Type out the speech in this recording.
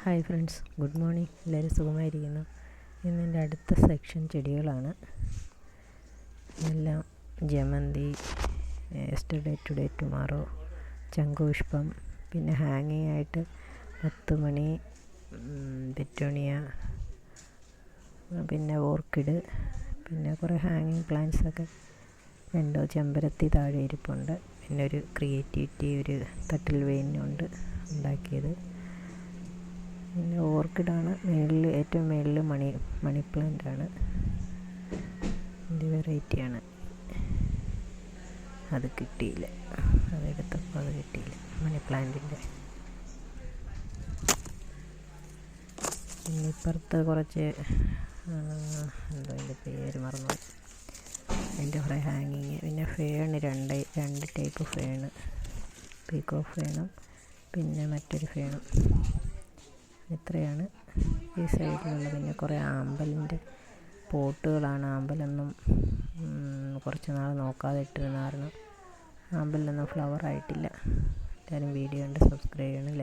Hi friends, good morning. എല്ലാവരും സുഖമായിരിക്കുന്നു. ഇന്ന് എൻ്റെ അടുത്ത സെക്ഷൻ ചെടികളാണ്. എല്ലാം ജമന്തി, യെസ്റ്റർഡേ ടുഡേ ടുമാറോ, ശംഖുപുഷ്പം, പിന്നെ ഹാങ്ങിങ് ആയിട്ട് 10 മണി, പെറ്റൂണിയ, പിന്നെ ഓർക്കിഡ്, പിന്നെ കുറേ ഹാങ്ങിങ് പ്ലാന്റ്സൊക്കെ ഉണ്ട്. ചെമ്പരത്തി താഴെ ഇരിപ്പുണ്ട്. പിന്നെ ഒരു ക്രിയേറ്റിവിറ്റി, ഒരു തട്ടിൽ വെയിനുണ്ട് ഉണ്ടാക്കിയത്. പിന്നെ ഓർക്കിഡാണ് ഏറ്റവും മേളിൽ മണി പ്ലാന്റാണ്. ഇതിൻ്റെ വെറൈറ്റിയാണ്. അത് കിട്ടിയില്ല, അതെടുത്തപ്പോൾ അത് കിട്ടിയില്ല, മണി പ്ലാന്റിൻ്റെ. പിന്നെ ഇപ്പുറത്ത് കുറച്ച് എന്തോ അതിൻ്റെ പേര് മറന്നു, അതിൻ്റെ കുറേ ഹാങ്ങിങ്. പിന്നെ ഫേണ്, രണ്ട് ടൈപ്പ് ഫേണ്, പീക്കോ ഫേണും പിന്നെ മറ്റൊരു ഫേണും. ഇത്രയാണ് ഈ സൈഡിലുള്ള. പിന്നെ കുറേ ആമ്പലിൻ്റെ പോട്ടുകളാണ്. ആമ്പലൊന്നും കുറച്ച് നാൾ നോക്കാതെ ഇട്ടിരുന്ന കാരണം ആമ്പലിനൊന്നും ഫ്ലവർ ആയിട്ടില്ല. എല്ലാവരും വീഡിയോ കണ്ട് സബ്സ്ക്രൈബ് ചെയ്യണം.